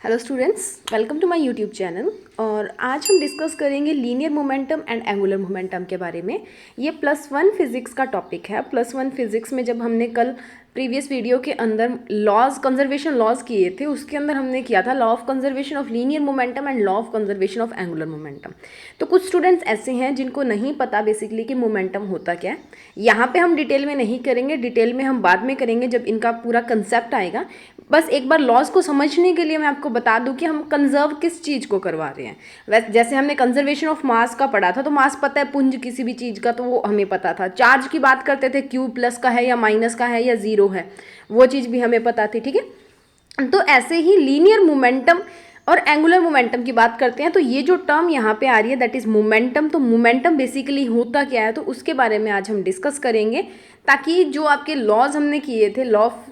Hello students, welcome to my YouTube channel. और आज हम डिस्कस करेंगे linear momentum and angular momentum के बारे में। ये +1 फिजिक्स का टॉपिक है। +1 फिजिक्स में जब हमने कल प्रीवियस वीडियो के अंदर लॉज कंजर्वेशन लॉज किए थे, उसके अंदर हमने किया था law of conservation of linear momentum and law of conservation of angular momentum. तो कुछ स्टूडेंट्स ऐसे हैं जिनको नहीं पता बेसिकली कि मोमेंटम होता क्या है। यहाँ पे हम डिटेल में नहीं करेंगे, डिटेल में हम बाद में करेंगे जब इनका पूरा कंसेप्ट आएगा। बस एक बार लॉज को समझने के लिए मैं आपको बता दूं कि हम कंजर्व किस चीज़ को करवा रहे हैं। वैसे जैसे हमने कंजर्वेशन ऑफ मास का पढ़ा था, तो मास पता है पुंज किसी भी चीज़ का, तो वो हमें पता था। चार्ज की बात करते थे, क्यू प्लस का है या माइनस का है या जीरो है, वो चीज़ भी हमें पता थी। ठीक है, तो ऐसे ही लीनियर मोमेंटम और एंगुलर मोमेंटम की बात करते हैं। तो ये जो टर्म यहाँ पे आ रही है दैट इज़ मोमेंटम। तो मोमेंटम बेसिकली होता क्या है, तो उसके बारे में आज हम डिस्कस करेंगे, ताकि जो आपके लॉज हमने किए थे, law of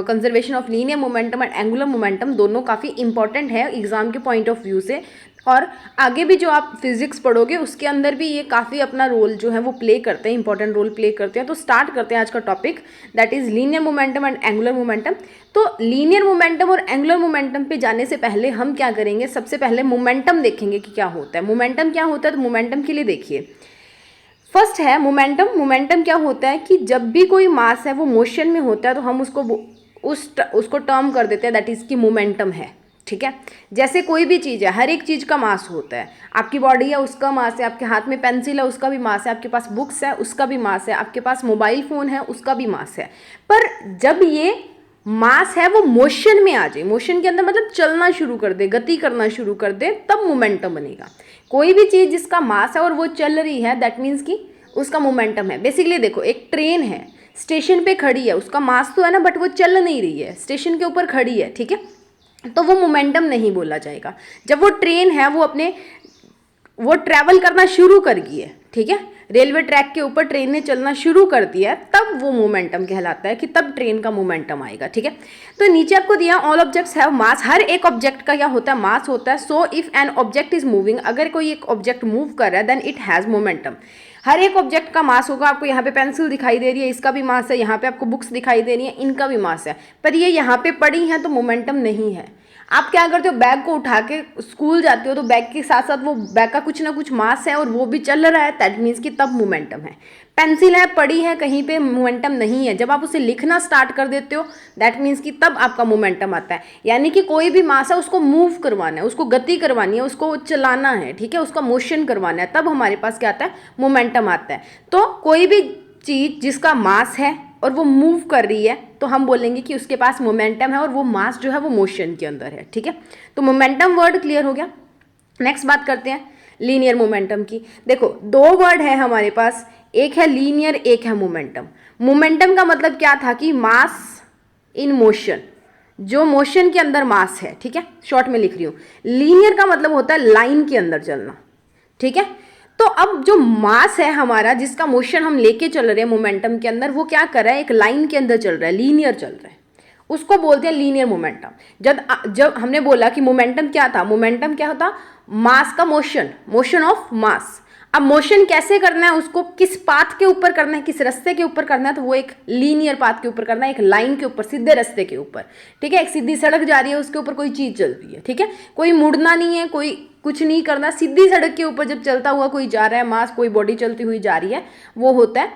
conservation of linear momentum and angular momentum, दोनों काफ़ी इंपॉर्टेंट है एग्जाम के पॉइंट ऑफ व्यू से। और आगे भी जो आप फिजिक्स पढ़ोगे उसके अंदर भी ये काफ़ी अपना रोल जो है वो प्ले करते हैं, इंपॉर्टेंट रोल प्ले करते हैं। तो स्टार्ट करते हैं आज का topic, that is linear momentum and angular momentum. तो लीनियर मोमेंटम और एंगुलर मोमेंटम पे जाने से पहले हम क्या करेंगे, सबसे पहले मोमेंटम देखेंगे कि क्या होता है। मोमेंटम क्या होता है, तो मोमेंटम के लिए देखिए, फर्स्ट है मोमेंटम। मोमेंटम क्या होता है कि जब भी कोई मास है वो मोशन में होता है, तो हम उसको टर्म कर देते हैं दैट इज़ की मोमेंटम है। ठीक है, जैसे कोई भी चीज़ है, हर एक चीज़ का मास होता है। आपकी बॉडी है उसका मास है, आपके हाथ में पेंसिल है उसका भी मास है, आपके पास बुक्स है उसका भी मास है, आपके पास मोबाइल फ़ोन है उसका भी मास है। पर जब ये मास है वो मोशन में आ जाए, मोशन के अंदर मतलब चलना शुरू कर दे, गति करना शुरू कर दे, तब मोमेंटम बनेगा। कोई भी चीज़ जिसका मास है और वो चल रही है, दैट मीन्स कि उसका मोमेंटम है। बेसिकली देखो, एक ट्रेन है, स्टेशन पे खड़ी है, उसका मास तो है ना, बट वो चल नहीं रही है, स्टेशन के ऊपर खड़ी है। ठीक है, तो वो मोमेंटम नहीं बोला जाएगा। जब वो ट्रेन है वो ट्रैवल करना शुरू कर गई है, ठीक है, रेलवे ट्रैक के ऊपर ट्रेन ने चलना शुरू कर दिया है, तब वो मोमेंटम कहलाता है कि तब ट्रेन का मोमेंटम आएगा। ठीक है, तो नीचे आपको दिया ऑल ऑब्जेक्ट्स हैव मास। हर एक ऑब्जेक्ट का क्या होता है, मास होता है। So if an object is moving, अगर कोई एक ऑब्जेक्ट मूव कर रहा है, देन इट हैज़ मोमेंटम। हर एक ऑब्जेक्ट का मास होगा। आपको यहाँ पे पेंसिल दिखाई दे रही है, इसका भी मास है। यहाँ पे आपको बुक्स दिखाई दे रही है, इनका भी मास है। पर ये यहाँ पे पड़ी हैं तो मोमेंटम नहीं है। आप क्या करते हो, बैग को उठा के स्कूल जाते हो, तो बैग के साथ साथ वो बैग का कुछ ना कुछ मास है और वो भी चल रहा है, दैट मीन्स कि तब मोमेंटम है। पेंसिल है, पड़ी है कहीं पे, मोमेंटम नहीं है। जब आप उसे लिखना स्टार्ट कर देते हो, दैट मीन्स कि तब आपका मोमेंटम आता है। यानी कि कोई भी मास है उसको मूव करवाना है, उसको गति करवानी है, उसको चलाना है, ठीक है, उसका मोशन करवाना है, तब हमारे पास क्या आता है, मोमेंटम आता है। तो कोई भी चीज़ जिसका मास है और वो मूव कर रही है, तो हम बोलेंगे कि उसके पास मोमेंटम है और वो मास जो है वो मोशन के अंदर है। ठीक है, तो मोमेंटम वर्ड क्लियर हो गया। नेक्स्ट बात करते हैं लीनियर मोमेंटम की। देखो, दो वर्ड है हमारे पास, एक है लीनियर, एक है मोमेंटम। मोमेंटम का मतलब क्या था कि मास इन मोशन, जो मोशन के अंदर मास है। ठीक है, शॉर्ट में लिख रही हूँ। लीनियर का मतलब होता है लाइन के अंदर चलना। ठीक है, तो अब जो मास है हमारा, जिसका मोशन हम लेके चल रहे हैं मोमेंटम के अंदर, वो क्या कर रहा है, एक लाइन के अंदर चल रहा है, लीनियर चल रहा है, उसको बोलते हैं लीनियर मोमेंटम। जब हमने बोला कि मोमेंटम क्या था, मोमेंटम क्या होता, मास का मोशन, मोशन ऑफ मास। अब मोशन कैसे करना है, उसको किस पाथ के ऊपर करना है, किस रास्ते के ऊपर करना है, तो वो एक लीनियर पाथ के ऊपर करना है, एक लाइन के ऊपर, सीधे रास्ते के ऊपर। ठीक है, एक सीधी सड़क जा रही है, उसके ऊपर कोई चीज़ चल रही है। ठीक है, कोई मुड़ना नहीं है, कोई कुछ नहीं करना, सीधी सड़क के ऊपर जब चलता हुआ कोई जा रहा है, मास, कोई बॉडी चलती हुई जा रही है, वो होता है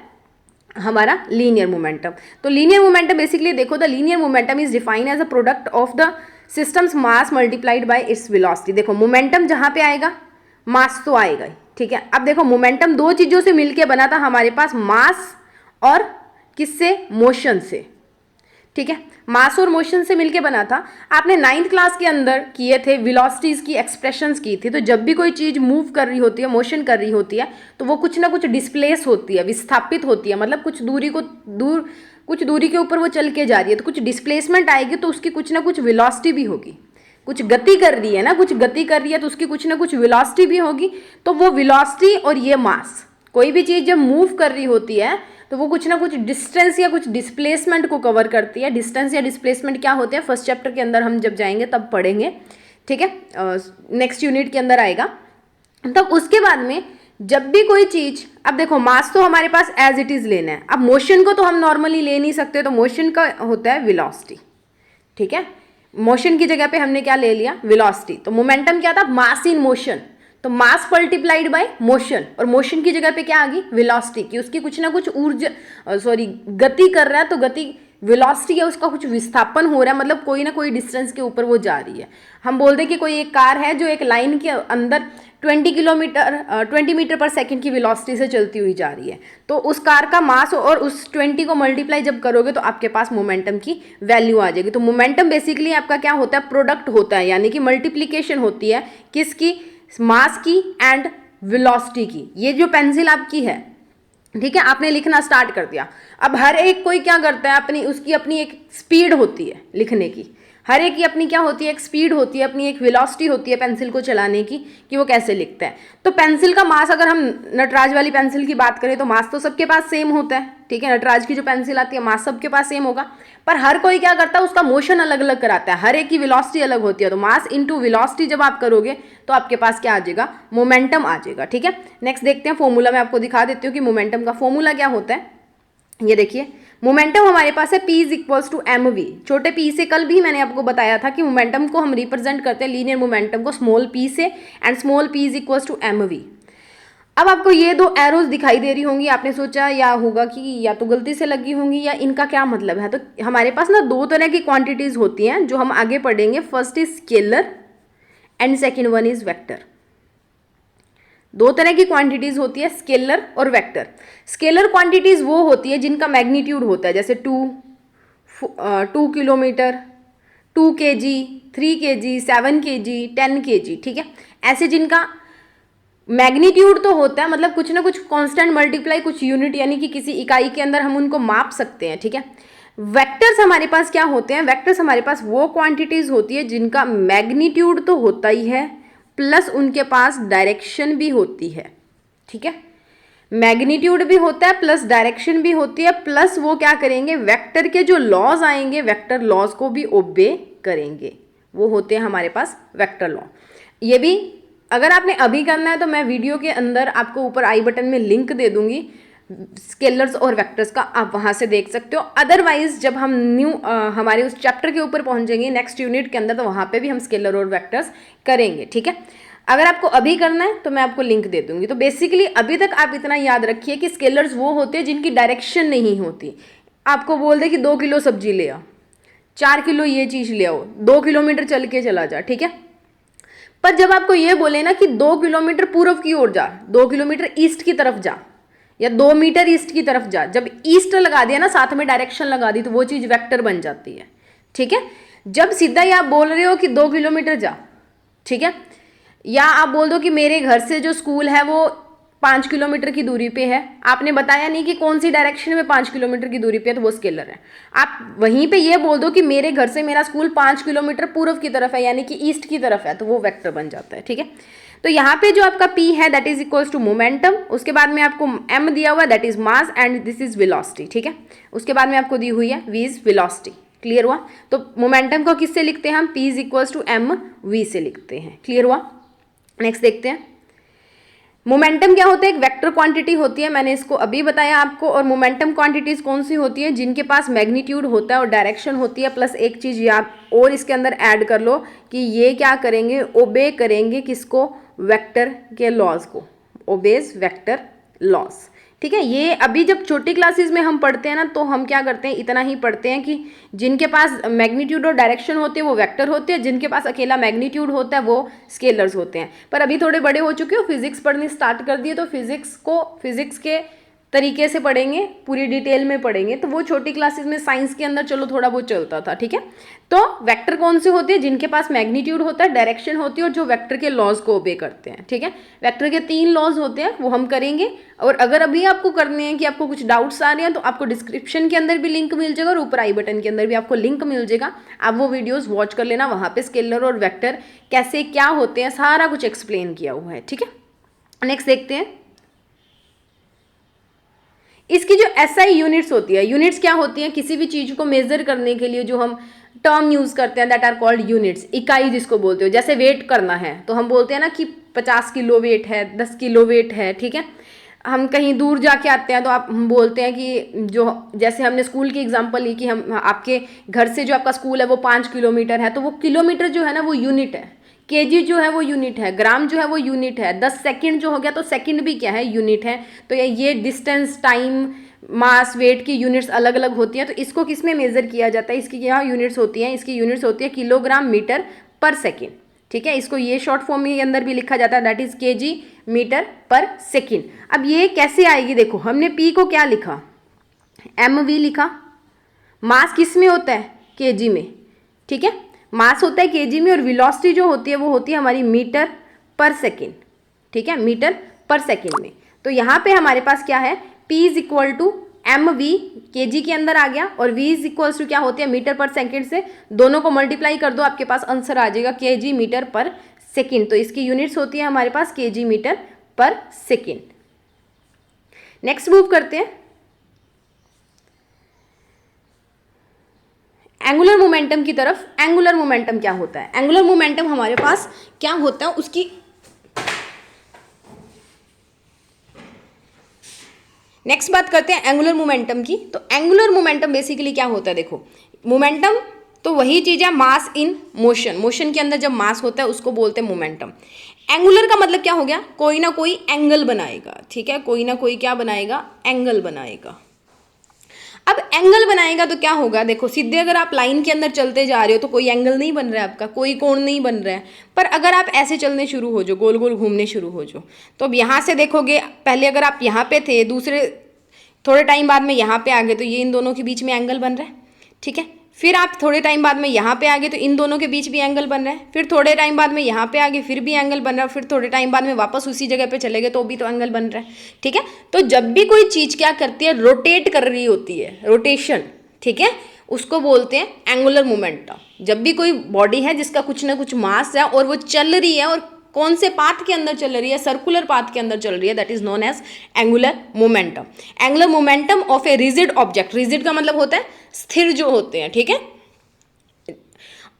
हमारा लीनियर मोमेंटम। तो लीनियर मोमेंटम बेसिकली देखो, the linear momentum is defined as a product of the system's mass multiplied by its velocity. देखो, मोमेंटम जहाँ पे आएगा, मास तो आएगा ही। ठीक है, अब देखो, मोमेंटम दो चीज़ों से मिलके बना था हमारे पास, मास और किससे, मोशन से। ठीक है, मास और मोशन से मिलके बना था। आपने 9th क्लास के अंदर किए थे, वेलोसिटीज़ की एक्सप्रेशंस की थी। तो जब भी कोई चीज़ मूव कर रही होती है, मोशन कर रही होती है, तो वो कुछ ना कुछ डिस्प्लेस होती है, विस्थापित होती है, मतलब कुछ दूरी के ऊपर वो चल के जा रही है, तो कुछ डिस्प्लेसमेंट आएगी, तो उसकी कुछ ना कुछ वेलोसिटी भी होगी। कुछ गति कर रही है ना, कुछ गति कर रही है, तो उसकी कुछ ना कुछ वेलोसिटी भी होगी। तो वो वेलोसिटी और ये मास, कोई भी चीज़ जब मूव कर रही होती है, तो वो कुछ ना कुछ डिस्टेंस या कुछ डिस्प्लेसमेंट को कवर करती है। डिस्टेंस या डिस्प्लेसमेंट क्या होते हैं, फर्स्ट चैप्टर के अंदर हम जब जाएंगे तब पढ़ेंगे। ठीक है, नेक्स्ट यूनिट के अंदर आएगा। तब उसके बाद में जब भी कोई चीज़, अब देखो, मास तो हमारे पास एज इट इज़ लेना है। अब मोशन को तो हम नॉर्मली ले नहीं सकते, तो मोशन का होता है वेलोसिटी। ठीक है, मोशन की जगह पे हमने क्या ले लिया, वेलोसिटी। तो मोमेंटम क्या था, मास इन मोशन, तो मास मल्टीप्लाइड बाय मोशन, और मोशन की जगह पे क्या आ गई, वेलोसिटी, कि उसकी कुछ ना कुछ गति कर रहा है, तो गति वेलोसिटी है, उसका कुछ विस्थापन हो रहा है, मतलब कोई ना कोई डिस्टेंस के ऊपर वो जा रही है। हम बोल दें कि कोई एक कार है जो एक लाइन के अंदर 20 मीटर पर सेकंड की वेलोसिटी से चलती हुई जा रही है, तो उस कार का मास और उस 20 को मल्टीप्लाई जब करोगे तो आपके पास मोमेंटम की वैल्यू आ जाएगी। तो मोमेंटम बेसिकली आपका क्या होता है, प्रोडक्ट होता है, यानी कि मल्टीप्लीकेशन होती है किसकी, मास की एंड वेलोसिटी की। ये जो पेंसिल आपकी है, ठीक है, आपने लिखना स्टार्ट कर दिया। अब हर एक कोई क्या करता है, उसकी अपनी एक स्पीड होती है लिखने की, हर एक की अपनी क्या होती है, एक स्पीड होती है, अपनी एक वेलोसिटी होती है पेंसिल को चलाने की, कि वो कैसे लिखता है। तो पेंसिल का मास, अगर हम नटराज वाली पेंसिल की बात करें तो मास तो सबके पास सेम होता है, ठीक है, नटराज की जो पेंसिल आती है मास सबके पास सेम होगा, पर हर कोई क्या करता है, उसका मोशन अलग अलग कराता है, हर एक की वेलोसिटी अलग होती है। तो मास इंटू वेलोसिटी जब आप करोगे तो आपके पास क्या आ जाएगा, मोमेंटम आ जाएगा, ठीक है। नेक्स्ट देखते हैं फॉर्मूला, मैं आपको दिखा देती हूँ कि मोमेंटम का फॉर्मूला क्या होता है। ये देखिए, मोमेंटम हमारे पास है P is equals to M V. छोटे p से कल भी मैंने आपको बताया था कि मोमेंटम को हम रिप्रेजेंट करते हैं, लीनियर मोमेंटम को स्मॉल p से, and small p is equals to M V. अब आपको ये दो एरोज दिखाई दे रही होंगी, आपने सोचा या होगा कि या तो गलती से लगी होंगी या इनका क्या मतलब है। तो हमारे पास ना दो तरह की क्वांटिटीज होती हैं जो हम आगे पढ़ेंगे। First is scalar and second one is vector. दो तरह की क्वांटिटीज होती है, स्केलर और वेक्टर। स्केलर क्वांटिटीज वो होती है जिनका मैग्नीट्यूड होता है, जैसे 2 kilometre, 2 kg, 3 kg, 7 kg, 10 kg, ठीक है। ऐसे जिनका मैग्नीट्यूड तो होता है, मतलब कुछ ना कुछ कांस्टेंट मल्टीप्लाई कुछ यूनिट, यानी कि किसी इकाई के अंदर हम उनको माप सकते हैं, ठीक है। वेक्टर्स हमारे पास क्या होते हैं, वेक्टर्स हमारे पास वो क्वांटिटीज होती है जिनका मैग्नीट्यूड तो होता ही है, प्लस उनके पास डायरेक्शन भी होती है, ठीक है। मैग्नीट्यूड भी होता है प्लस डायरेक्शन भी होती है, प्लस वो क्या करेंगे, वेक्टर के जो लॉज आएंगे वेक्टर लॉज को भी ओबे करेंगे, वो होते हैं हमारे पास वेक्टर लॉ। ये भी अगर आपने अभी करना है तो मैं वीडियो के अंदर आपको ऊपर आई बटन में लिंक दे दूंगी स्केलर्स और वेक्टर्स का, आप वहां से देख सकते हो। अदरवाइज जब हम हमारे उस चैप्टर के ऊपर पहुंचेंगे नेक्स्ट यूनिट के अंदर, तो वहां पे भी हम स्केलर और वेक्टर्स करेंगे, ठीक है। अगर आपको अभी करना है तो मैं आपको लिंक दे दूंगी। तो बेसिकली अभी तक आप इतना याद रखिए कि स्केलर्स वो होते हैं जिनकी डायरेक्शन नहीं होती। आपको बोल दे कि 2 किलो सब्जी ले आओ, 4 किलो ये चीज ले आओ, 2 किलोमीटर चल के चला जा, ठीक है। पर जब आपको ये बोले ना कि 2 किलोमीटर पूर्व की ओर जा, 2 किलोमीटर ईस्ट की तरफ जा, या 2 मीटर ईस्ट की तरफ जा, जब ईस्ट लगा दिया ना, साथ में डायरेक्शन लगा दी, तो वो चीज वेक्टर बन जाती है, ठीक है। जब सीधा ही आप बोल रहे हो कि 2 किलोमीटर जा, ठीक है, या आप बोल दो कि मेरे घर से जो स्कूल है वो 5 किलोमीटर की दूरी पे है, आपने बताया नहीं कि कौन सी डायरेक्शन में 5 किलोमीटर की दूरी पे है, तो वो स्केलर है। आप वहीं पे ये बोल दो कि मेरे घर से मेरा स्कूल 5 किलोमीटर पूर्व की तरफ है, यानी कि ईस्ट की तरफ है, तो वो वेक्टर बन जाता है, ठीक है। तो यहाँ पे जो आपका P है that is equals to momentum, उसके बाद में आपको M दिया हुआ है that is mass, and this is velocity, ठीक है। उसके बाद में आपको दी हुई है V इज वेलोसिटी। क्लियर हुआ। तो मोमेंटम को किससे लिखते हैं हम, P is equals to M V से लिखते हैं। क्लियर हुआ। नेक्स्ट देखते हैं, मोमेंटम क्या होता है, एक वेक्टर क्वांटिटी होती है, मैंने इसको अभी बताया आपको। और मोमेंटम क्वांटिटीज कौन सी होती है, जिनके पास मैग्नीट्यूड होता है और डायरेक्शन होती है, प्लस एक चीज याद और इसके अंदर ऐड कर लो कि ये क्या करेंगे, ओबे करेंगे किसको, वेक्टर के लॉज को, ओबेज वेक्टर लॉज, ठीक है। ये अभी जब छोटी क्लासेस में हम पढ़ते हैं ना, तो हम क्या करते हैं, इतना ही पढ़ते हैं कि जिनके पास मैग्नीट्यूड और डायरेक्शन होते हैं वो वेक्टर होते हैं, जिनके पास अकेला मैग्नीट्यूड होता है वो स्केलर्स होते हैं। पर अभी थोड़े बड़े हो चुके हो, फिजिक्स पढ़नी स्टार्ट कर दिए, तो फिजिक्स के तरीके से पढ़ेंगे, पूरी डिटेल में पढ़ेंगे। तो वो छोटी क्लासेस में साइंस के अंदर चलो थोड़ा बहुत चलता था, ठीक है। तो वेक्टर कौन से होते हैं, जिनके पास मैग्नीट्यूड होता है, डायरेक्शन होती है, और जो वेक्टर के लॉज को ओबे करते हैं, ठीक है। वेक्टर के 3 लॉज होते हैं, वो हम करेंगे। और अगर अभी आपको करने हैं कि आपको कुछ डाउट्स आ रहे हैं, तो आपको डिस्क्रिप्शन के अंदर भी लिंक मिल जाएगा और ऊपर आई बटन के अंदर भी आपको लिंक मिल जाएगा, आप वो वीडियोस वॉच कर लेना। वहाँ पे स्केलर और वेक्टर कैसे क्या होते हैं सारा कुछ एक्सप्लेन किया हुआ है, ठीक है। नेक्स्ट देखते हैं, इसकी जो एसआई यूनिट्स होती है, यूनिट्स क्या होती हैं, किसी भी चीज को मेजर करने के लिए जो हम टर्म यूज करते हैं दैट आर कॉल्ड यूनिट्स, इकाई जिसको बोलते हो। जैसे वेट करना है तो हम बोलते हैं ना कि 50 किलो वेट है, 10 किलो वेट है, ठीक है। हम कहीं दूर जाके आते हैं तो आप हम बोलते हैं कि जो जैसे हमने स्कूल की एग्जांपल ली कि हम आपके घर से जो आपका स्कूल है वो 5 किलोमीटर है, तो वो किलोमीटर जो है ना वो यूनिट है, केजी जो है वो यूनिट है, ग्राम जो है वो यूनिट है, 10 सेकंड जो हो गया तो सेकंड भी क्या है, यूनिट है। तो ये डिस्टेंस, टाइम, मास, वेट की यूनिट्स अलग अलग होती हैं। तो इसको किस में मेजर किया जाता है, इसकी क्या यूनिट्स होती हैं, इसकी यूनिट्स होती है किलोग्राम मीटर पर सेकेंड। ठीक है, इसको ये शॉर्ट फॉर्म के अंदर भी लिखा जाता है, दैट इज केजी मीटर पर सेकेंड। अब ये कैसे आएगी, देखो हमने पी को क्या लिखा, एम वी लिखा, मास किस में होता है, केजी में। ठीक है, मास होता है केजी में, और वेलोसिटी जो होती है वो होती है हमारी मीटर पर सेकेंड। ठीक है, मीटर पर सेकेंड में। तो यहाँ पे हमारे पास क्या है, P is equal to M V, के जी के अंदर आ गया, और V इज इक्वल्स टू क्या होती है, मीटर पर सेकेंड से दोनों को मल्टीप्लाई कर दो, आपके पास आंसर आ जाएगा के जी मीटर पर सेकेंड। तो इसकी यूनिट्स होती है हमारे पास के जी मीटर पर सेकेंड। नेक्स्ट मूव करते हैं एंगुलर मोमेंटम की तरफ। एंगुलर मोमेंटम क्या होता है, एंगुलर मोमेंटम हमारे पास क्या होता है उसकी नेक्स्ट बात करते हैं एंगुलर मोमेंटम की। तो एंगुलर मोमेंटम बेसिकली क्या होता है, देखो मोमेंटम तो वही चीज है, मास इन मोशन, मोशन के अंदर जब मास होता है उसको बोलते हैं मोमेंटम। एंगुलर का मतलब क्या हो गया, कोई ना कोई एंगल बनाएगा। ठीक है, कोई ना कोई क्या बनाएगा, एंगल बनाएगा। अब एंगल बनाएगा तो क्या होगा, देखो सीधे अगर आप लाइन के अंदर चलते जा रहे हो तो कोई एंगल नहीं बन रहा है आपका, कोई कोण नहीं बन रहा है। पर अगर आप ऐसे चलने शुरू हो जाओ, गोल गोल घूमने शुरू हो जाओ, तो अब यहाँ से देखोगे, पहले अगर आप यहाँ पे थे, दूसरे थोड़े टाइम बाद में यहाँ पे आ गए, तो ये इन दोनों के बीच में एंगल बन रहा है। ठीक है, फिर आप थोड़े टाइम बाद में यहाँ पे आ गए तो इन दोनों के बीच भी एंगल बन रहा है, फिर थोड़े टाइम बाद में यहाँ पे आ गए फिर भी एंगल बन रहा है, फिर थोड़े टाइम बाद में वापस उसी जगह पे चले गए तो भी तो एंगल बन रहा है। ठीक है, तो जब भी कोई चीज़ क्या करती है, रोटेट कर रही होती है, रोटेशन, ठीक है, उसको बोलते हैं एंगुलर मोमेंटम। जब भी कोई बॉडी है जिसका कुछ ना कुछ मास है और वो चल रही है, और कौन से पाथ के अंदर चल रही है, सर्कुलर पाथ के अंदर चल रही है, that is known as angular momentum. Angular momentum of a rigid object, rigid का मतलब होता है स्थिर जो होते हैं। ठीक है,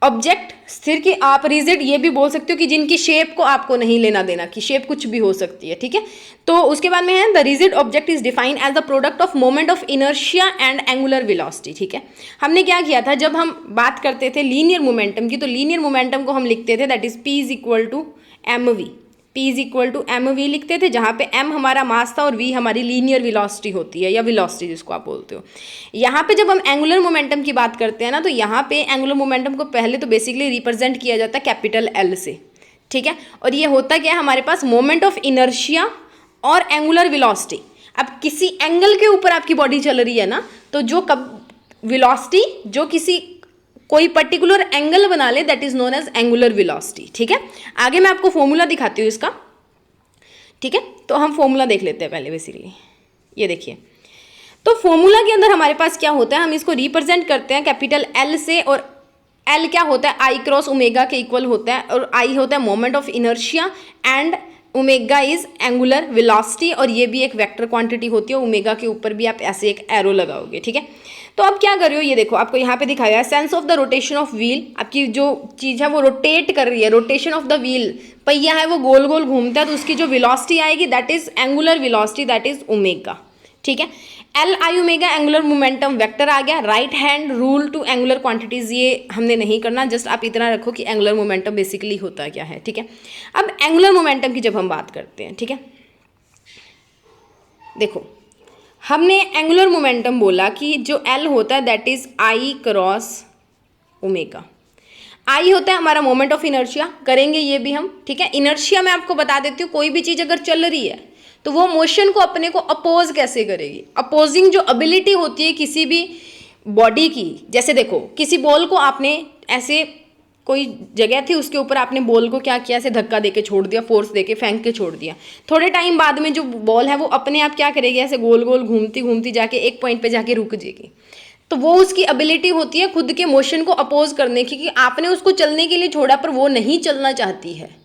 ऑब्जेक्ट स्थिर की, आप रिजिड ये भी बोल सकते हो कि जिनकी शेप को आपको नहीं लेना देना, कि शेप कुछ भी हो सकती है। ठीक है, तो उसके बाद में है the rigid object is defined as the product of moment of inertia and angular velocity. ठीक है, हमने क्या किया था, जब हम बात करते थे लीनियर मोमेंटम की, तो लीनियर मोमेंटम को हम लिखते थे that is P is equal to M V, P is equal to M V लिखते थे, जहाँ पे M हमारा मास था और V हमारी लीनियर वेलोसिटी होती है, या वेलोसिटी जिसको आप बोलते हो। यहाँ पे जब हम एंगुलर मोमेंटम की बात करते हैं ना, तो यहाँ पे एंगुलर मोमेंटम को पहले तो बेसिकली रिप्रेजेंट किया जाता है कैपिटल L से। ठीक है, और ये होता क्या है हमारे पास, मोमेंट ऑफ इनर्शिया और एंगुलर वेलोसिटी। अब किसी एंगल के ऊपर आपकी बॉडी चल रही है ना, तो जो कब वेलोसिटी जो किसी कोई पर्टिकुलर एंगल बना ले, that is known as angular velocity. ठीक है, आगे मैं आपको फॉर्मूला दिखाती हूँ इसका। ठीक है, तो हम फॉर्मूला देख लेते हैं पहले बेसिकली, ये देखिए। तो फॉर्मूला के अंदर हमारे पास क्या होता है, हम इसको रिप्रेजेंट करते हैं कैपिटल L से, और L क्या होता है, I क्रॉस ओमेगा के इक्वल होता है, और I होता है moment of inertia and omega is angular velocity, और ये भी एक वेक्टर क्वांटिटी होती है। ओमेगा के ऊपर भी आप ऐसे एक एरो लगाओगे। ठीक है, तो अब क्या कर रहे हो, ये देखो आपको यहाँ पे दिखाया है sense of the rotation of wheel. आपकी जो चीज़ है वो रोटेट कर रही है, रोटेशन ऑफ द व्हील, पहिया है वो गोल गोल घूमता है, तो उसकी जो वेलोसिटी आएगी that is angular velocity, that is omega. ठीक है, L I omega angular momentum vector आ गया। Right hand rule to angular quantities ये हमने नहीं करना, जस्ट आप इतना रखो कि एंगुलर मोमेंटम बेसिकली होता क्या है। ठीक है, अब एंगुलर मोमेंटम की जब हम बात करते हैं, ठीक है, देखो हमने एंगुलर मोमेंटम बोला कि जो L होता है that is I cross omega. I होता है हमारा मोमेंट ऑफ इनर्शिया, करेंगे ये भी हम। ठीक है, इनर्शिया मैं आपको बता देती हूँ, कोई भी चीज़ अगर चल रही है तो वो मोशन को अपने को अपोज कैसे करेगी। अपोजिंग जो एबिलिटी होती है किसी भी बॉडी की, जैसे देखो किसी बॉल को आपने ऐसे, कोई जगह थी उसके ऊपर आपने बॉल को क्या किया, ऐसे धक्का देके छोड़ दिया, फोर्स देके फेंक के छोड़ दिया, थोड़े टाइम बाद में जो बॉल है वो अपने आप क्या करेगी, ऐसे गोल गोल घूमती घूमती जाके एक पॉइंट पे जाके रुक जाएगी। तो वो उसकी एबिलिटी होती है खुद के मोशन को अपोज करने की, कि आपने उसको चलने के लिए छोड़ा पर वो नहीं चलना चाहती है।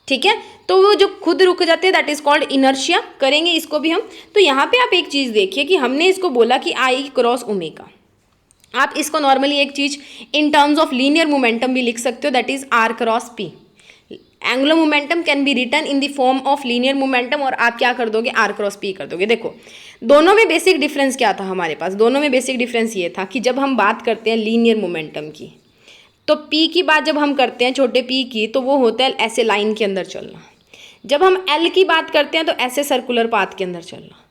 ठीक है, तो वो जो खुद रुक जाते हैं दैट इज कॉल्ड इनर्शिया। करेंगे इसको भी हम। तो यहाँ पे आप एक चीज़ देखिए कि हमने इसको बोला कि I क्रॉस ओमेगा, आप इसको नॉर्मली एक चीज़ in terms of linear momentum भी लिख सकते हो, that is R cross P। Angular momentum can be written in the form of linear momentum, और आप क्या कर दोगे, आर क्रॉस पी कर दोगे। देखो दोनों में बेसिक डिफरेंस क्या था हमारे पास, दोनों में बेसिक डिफरेंस ये था कि जब हम बात करते हैं लीनियर मोमेंटम की, तो पी की बात जब हम करते हैं छोटे पी की, तो वो होता है ऐसे लाइन के अंदर चलना। जब हम एल की बात करते हैं तो ऐसे सर्कुलर पाथ के अंदर चलना।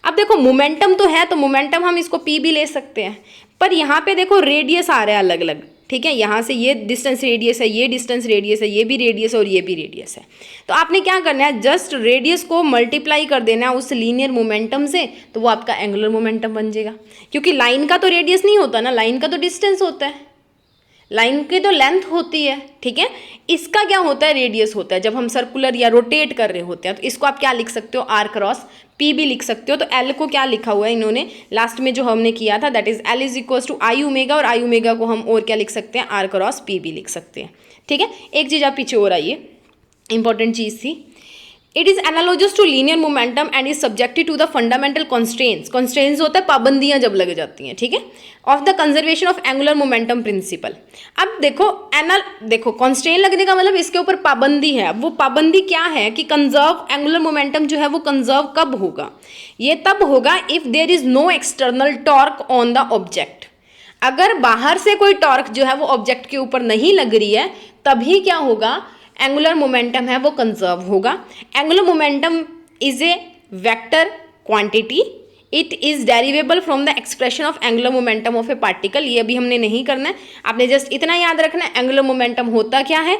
अब देखो मोमेंटम तो है, तो मोमेंटम हम इसको पी भी ले सकते हैं, पर यहाँ पे देखो रेडियस आ रहा है अलग अलग, ठीक है। यहाँ से ये डिस्टेंस रेडियस है, ये डिस्टेंस रेडियस है, ये भी रेडियस है और ये भी रेडियस है। तो आपने क्या करना है, जस्ट रेडियस को मल्टीप्लाई कर देना है उस लीनियर मोमेंटम से, तो वो आपका एंगुलर मोमेंटम बन जाएगा। क्योंकि लाइन का तो रेडियस नहीं होता ना, लाइन का तो डिस्टेंस होता है, लाइन की तो लेंथ होती है, ठीक है। इसका क्या होता है, रेडियस होता है। जब हम सर्कुलर या रोटेट कर रहे होते हैं तो इसको आप क्या लिख सकते हो, आर क्रॉस पी भी लिख सकते हो। तो एल को क्या लिखा हुआ है इन्होंने लास्ट में जो हमने किया था, that is L is equal to I omega, और आई ओमेगा को हम और क्या लिख सकते हैं, आर क्रॉस पी भी लिख सकते हैं, ठीक है। एक चीज़ आप पीछे और आइए, इंपॉर्टेंट चीज़ थी, it is analogous to linear momentum and is subjected to the fundamental constraints. Constraints होता है पाबंदियां जब लग जाती हैं, ठीक है, of the conservation of angular momentum principle. अब देखो कॉन्स्ट्रेंट लगने का मतलब इसके ऊपर पाबंदी है। अब वो पाबंदी क्या है कि कंजर्व एंगुलर मोमेंटम जो है वो कंजर्व कब होगा, ये तब होगा if there is no external torque on the object. अगर बाहर से कोई टॉर्क जो है वो ऑब्जेक्ट के ऊपर नहीं लग रही है, तभी क्या होगा, एंगुलर मोमेंटम है वो कंजर्व होगा। Angular momentum is a vector quantity, it is derivable from the expression of angular momentum of a particle. ये अभी हमने नहीं करना है, आपने जस्ट इतना याद रखना है एंगुलर मोमेंटम होता क्या है,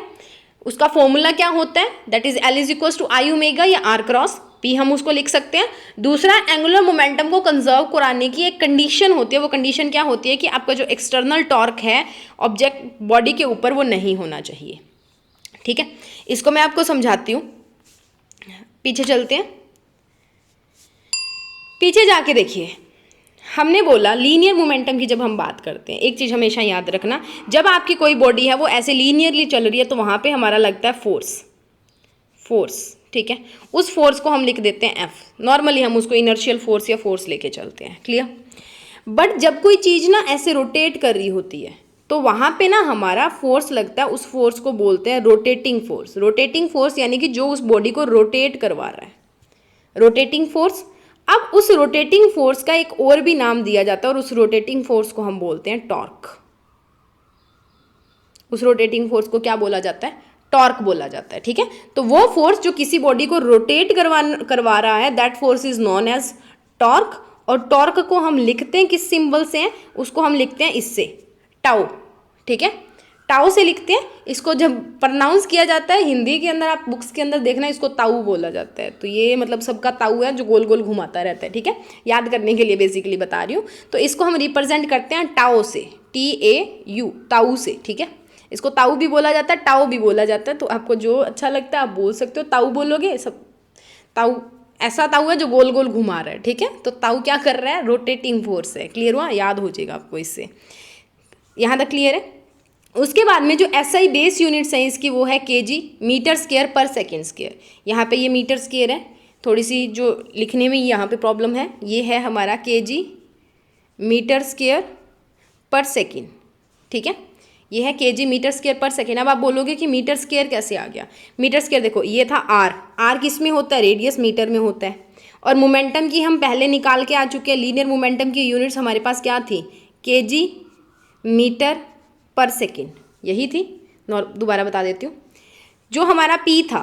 उसका फॉर्मूला क्या होता है, that is L is equal to I omega या आर क्रॉस पी, हम उसको लिख सकते हैं। दूसरा, एंगुलर मोमेंटम को कंजर्व कराने की एक कंडीशन होती है, वो कंडीशन क्या होती है कि आपका जो एक्सटर्नल टॉर्क है ऑब्जेक्ट बॉडी के ऊपर वो नहीं होना चाहिए, ठीक है। इसको मैं आपको समझाती हूँ, पीछे चलते हैं। पीछे जाके देखिए, हमने बोला लीनियर मोमेंटम की जब हम बात करते हैं, एक चीज़ हमेशा याद रखना, जब आपकी कोई बॉडी है वो ऐसे लीनियरली चल रही है तो वहाँ पे हमारा लगता है फोर्स, ठीक है। उस फोर्स को हम लिख देते हैं एफ। नॉर्मली हम उसको इनर्शियल फोर्स या फोर्स लेके चलते हैं, क्लियर। बट जब कोई चीज़ ना ऐसे रोटेट कर रही होती है तो वहाँ पे ना हमारा फोर्स लगता है, उस फोर्स को बोलते हैं रोटेटिंग फोर्स। रोटेटिंग फोर्स यानी कि जो उस बॉडी को रोटेट करवा रहा है, रोटेटिंग फोर्स। अब उस रोटेटिंग फोर्स का एक और भी नाम दिया जाता है, और उस रोटेटिंग फोर्स को हम बोलते हैं टॉर्क। उस रोटेटिंग फोर्स को क्या बोला जाता है, टॉर्क बोला जाता है, ठीक है। तो वो फोर्स जो किसी बॉडी को रोटेट करवा रहा है, that force is known as torque. और टॉर्क को हम लिखते हैं किस सिंबल से, उसको हम लिखते हैं इससे, टाउ, ठीक है, टाउ से लिखते हैं। इसको जब प्रोनाउंस किया जाता है हिंदी के अंदर, आप बुक्स के अंदर देखना, इसको ताऊ बोला जाता है। तो ये मतलब सबका ताऊ है जो गोल गोल घुमाता रहता है, ठीक है, याद करने के लिए बेसिकली बता रही हूँ। तो इसको हम रिप्रेजेंट करते हैं टाओ से, TAU, ताऊ से, ठीक है। इसको ताऊ भी बोला जाता है, टाओ भी बोला जाता है, तो आपको जो अच्छा लगता है आप बोल सकते हो। ताऊ बोलोगे, सब ताऊ ऐसा ताऊ है जो गोल गोल घुमा रहा है, ठीक है। तो ताऊ क्या कर रहा है, रोटेटिंग फोर्स है, क्लियर हुआ, याद हो जाएगा आपको इससे, यहाँ तक क्लियर है। उसके बाद में जो SI बेस यूनिट्स हैं इसकी, वो है kg, मीटर स्क्वायर पर सेकेंड स्क्वायर। यहाँ पे ये मीटर स्क्वायर है, थोड़ी सी जो लिखने में यहाँ पे प्रॉब्लम है, ये है हमारा kg मीटर स्क्वायर पर सेकेंड, ठीक है। ये है kg मीटर स्क्वायर पर सेकेंड। अब आप बोलोगे कि मीटर स्क्वायर कैसे आ गया, मीटर स्क्वायर देखो ये था r किस में होता है, रेडियस मीटर में होता है। और मोमेंटम की हम पहले निकाल के आ चुके हैं, लीनियर मोमेंटम की यूनिट्स हमारे पास क्या थी, kg मीटर पर सेकेंड, यही थी। दोबारा बता देती हूँ, जो हमारा p था,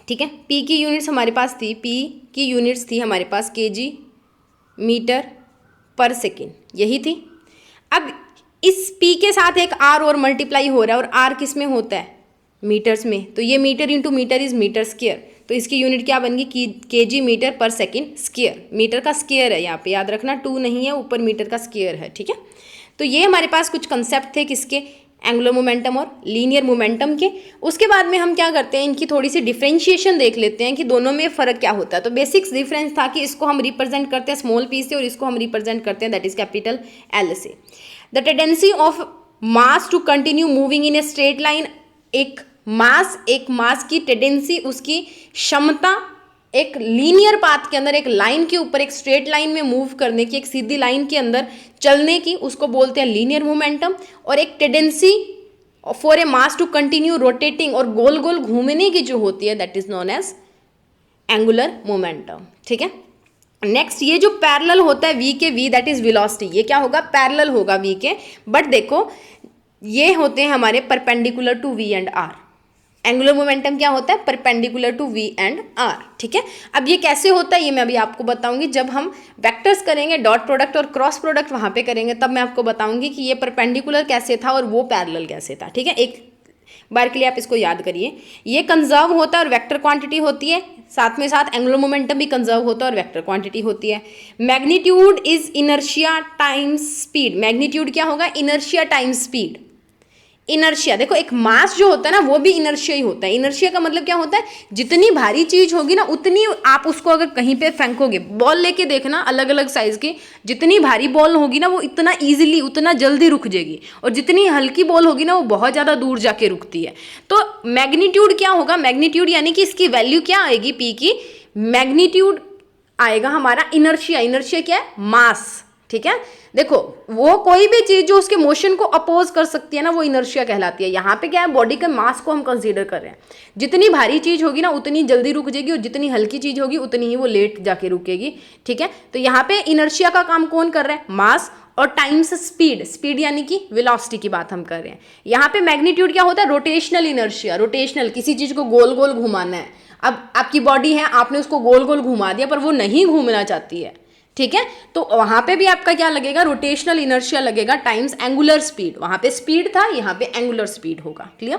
ठीक है, p की यूनिट्स हमारे पास थी, p की यूनिट्स थी हमारे पास kg मीटर पर सेकेंड, यही थी। अब इस p के साथ एक r और मल्टीप्लाई हो रहा है, और r किस में होता है, मीटर्स में। तो ये metre into metre is metre square, तो इसकी यूनिट क्या बन गई, kg मीटर पर सेकेंड स्क्वायर। मीटर का स्क्वायर है यहाँ पे, याद रखना 2 नहीं है, ऊपर मीटर का स्क्वायर है, ठीक है। तो ये हमारे पास कुछ कंसेप्ट थे किसके, एंगुलर मोमेंटम और लीनियर मोमेंटम के। उसके बाद में हम क्या करते हैं, इनकी थोड़ी सी डिफरेंशिएशन देख लेते हैं कि दोनों में फ़र्क क्या होता है। तो बेसिक्स डिफरेंस था कि इसको हम रिप्रेजेंट करते हैं स्मॉल p से, और इसको हम रिप्रेजेंट करते हैं दैट इज कैपिटल L से। The tendency of mass to continue moving in a straight line, एक मास की टेंडेंसी, उसकी क्षमता एक लीनियर पाथ के अंदर, एक लाइन के ऊपर, एक स्ट्रेट लाइन में मूव करने की, एक सीधी लाइन के अंदर चलने की, उसको बोलते हैं लीनियर मोमेंटम। और एक टेंडेंसी और for a mass to continue rotating और गोल गोल घूमने की जो होती है that is known as angular momentum. ठीक है, नेक्स्ट ये जो पैरेलल होता है v के, v दैट इज वेलोसिटी, ये क्या होगा, पैरेलल होगा v के, बट देखो ये होते हैं हमारे perpendicular to v and r। Angular momentum क्या होता है, perpendicular to v and r। ठीक है, अब ये कैसे होता है ये मैं अभी आपको बताऊंगी, जब हम वेक्टर्स करेंगे, डॉट प्रोडक्ट और क्रॉस प्रोडक्ट वहां पे करेंगे, तब मैं आपको बताऊंगी कि ये परपेंडिकुलर कैसे था और वो पैरेलल कैसे था। ठीक है, एक बार के लिए आप इसको याद करिए, ये कंजर्व होता है और वेक्टर क्वांटिटी होती है, साथ में साथ एंगुलर मोमेंटम भी कंजर्व होता है और वेक्टर क्वांटिटी होती है। Magnitude is inertia times speed, magnitude क्या होगा, इनर्शिया टाइम्स स्पीड। इनर्शिया देखो, एक मास जो होता है ना वो भी इनर्शिया ही होता है। इनर्शिया का मतलब क्या होता है, जितनी भारी चीज होगी ना उतनी आप उसको अगर कहीं पे फेंकोगे, बॉल लेके देखना अलग अलग साइज की, जितनी भारी बॉल होगी ना वो इतना इजीली, उतना जल्दी रुक जाएगी, और जितनी हल्की बॉल होगी ना वो बहुत ज्यादा दूर जाके रुकती है। तो मैग्नीट्यूड क्या होगा, मैग्नीट्यूड यानी कि इसकी वैल्यू क्या आएगी, पी की मैग्नीट्यूड आएगा हमारा इनर्शिया। इनर्शिया क्या है, मास। ठीक है, देखो वो कोई भी चीज जो उसके मोशन को अपोज कर सकती है ना वो इनर्शिया कहलाती है। यहाँ पे क्या है, बॉडी के मास को हम कंसीडर कर रहे हैं। जितनी भारी चीज होगी ना उतनी जल्दी रुक जाएगी, और जितनी हल्की चीज होगी उतनी ही वो लेट जाके रुकेगी। ठीक है, तो यहाँ पे इनर्शिया का काम कौन कर रहा है, मास, और टाइम्स स्पीड, स्पीड यानी कि वेलोसिटी की बात हम कर रहे हैं। यहाँ पे मैग्नीट्यूड क्या होता है, रोटेशनल इनर्शिया। रोटेशनल, किसी चीज को गोल गोल घुमाना है। अब आपकी बॉडी है, आपने उसको गोल गोल घुमा दिया पर वो नहीं घूमना चाहती है। ठीक है, तो वहां पे भी आपका क्या लगेगा, रोटेशनल इनर्शिया लगेगा टाइम्स एंगुलर स्पीड। वहां पे स्पीड था, यहाँ पे एंगुलर स्पीड होगा। Clear.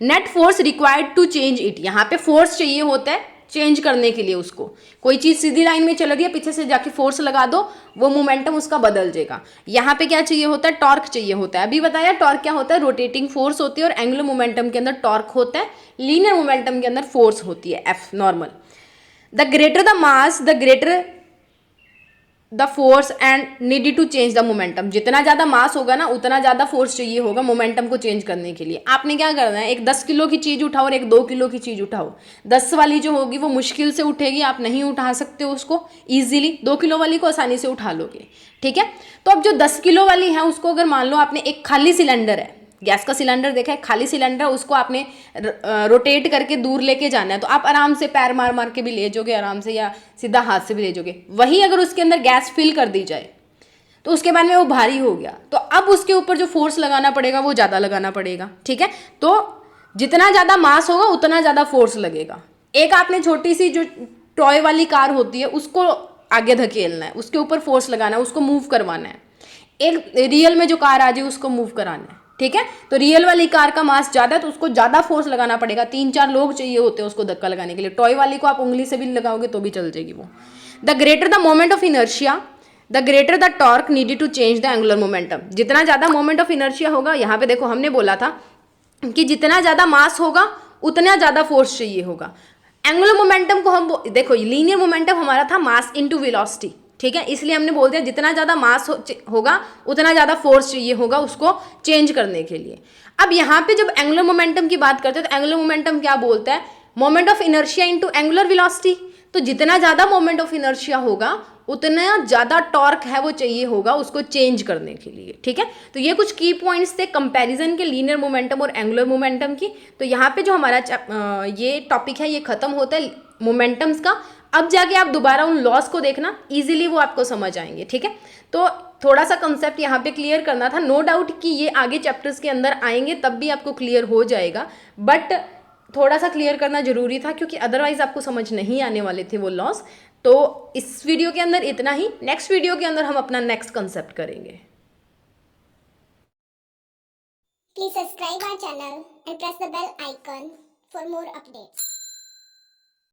Net force required to change it, यहाँ पे फोर्स चाहिए होता है चेंज करने के लिए उसको। कोई चीज सीधी लाइन में चल रही है, पीछे से जाके फोर्स लगा दो, वो मोमेंटम उसका बदल जाएगा। यहाँ पे क्या चाहिए होता है, टॉर्क चाहिए होता है। अभी बताया टॉर्क क्या होता है, रोटेटिंग फोर्स होती है, और एंगुलर मोमेंटम के अंदर टॉर्क होता है, लीनियर मोमेंटम के अंदर फोर्स होती है F normal. The greater the mass the greater the force and needed to change the momentum. जितना ज़्यादा मास होगा ना उतना ज़्यादा फोर्स चाहिए होगा मोमेंटम को चेंज करने के लिए। आपने क्या करना है, एक 10 किलो की चीज़ उठाओ और एक 2 किलो की चीज़ उठाओ। 10 वाली जो होगी वो मुश्किल से उठेगी, आप नहीं उठा सकते हो उसको ईजिली। 2 किलो वाली को आसानी से उठा लोगे। ठीक है, तो अब जो 10 किलो वाली है उसको अगर मान लो आपने, एक खाली सिलेंडर है, गैस का सिलेंडर देखा है, खाली सिलेंडर, उसको आपने रोटेट करके दूर लेके जाना है, तो आप आराम से पैर मार मार के भी ले जाओगे आराम से, या सीधा हाथ से भी ले जाओगे। वही अगर उसके अंदर गैस फिल कर दी जाए तो उसके बाद में वो भारी हो गया, तो अब उसके ऊपर जो फोर्स लगाना पड़ेगा वो ज़्यादा लगाना पड़ेगा। ठीक है, तो जितना ज़्यादा मास होगा उतना ज़्यादा फोर्स लगेगा। एक आपने छोटी सी जो टॉय वाली कार होती है उसको आगे धकेलना है, उसके ऊपर फोर्स लगाना है, उसको मूव करवाना है। एक रियल में जो कार आ जाए उसको मूव कराना है। ठीक है, तो रियल वाली कार का मास ज़्यादा है तो उसको ज़्यादा फोर्स लगाना पड़ेगा, 3-4 लोग चाहिए होते हैं उसको धक्का लगाने के लिए। टॉय वाली को आप उंगली से भी लगाओगे तो भी चल जाएगी वो। The greater the moment of inertia the greater the torque needed to change the angular momentum. जितना ज़्यादा मोमेंट ऑफ इनर्शिया होगा, यहाँ पे देखो हमने बोला था कि जितना ज़्यादा मास होगा उतना ज़्यादा फोर्स चाहिए होगा। एंगुलर मोमेंटम को हम देखो, लीनियर मोमेंटम हमारा था मास इनटू वेलोसिटी। ठीक है, इसलिए हमने बोल दिया जितना ज़्यादा मास होगा उतना ज़्यादा फोर्स चाहिए होगा उसको चेंज करने के लिए। अब यहाँ पे जब एंगुलर मोमेंटम की बात करते हैं तो एंगुलर मोमेंटम क्या बोलता है, moment of inertia into angular velocity. तो जितना ज़्यादा मोमेंट ऑफ इनर्शिया होगा उतना ज़्यादा टॉर्क है वो चाहिए होगा उसको चेंज करने के लिए। ठीक है, तो ये कुछ की पॉइंट्स थे कंपैरिजन के लीनियर मोमेंटम और एंगुलर मोमेंटम की। तो यहाँ पे जो हमारा ये टॉपिक है ये खत्म होता है मोमेंटम्स का। अब जाके आप दोबारा उन लॉस को देखना, इजीली वो आपको समझ आएंगे। ठीक है, तो थोड़ा सा कंसेप्ट यहाँ पे क्लियर करना था। नो डाउट कि ये आगे चैप्टर्स के अंदर आएंगे तब भी आपको क्लियर हो जाएगा, बट थोड़ा सा क्लियर करना जरूरी था क्योंकि अदरवाइज आपको समझ नहीं आने वाले थे वो लॉस। तो इस वीडियो के अंदर इतना ही, नेक्स्ट वीडियो के अंदर हम अपना नेक्स्ट कंसेप्ट करेंगे। Please subscribe our channel and press the bell icon for more updates.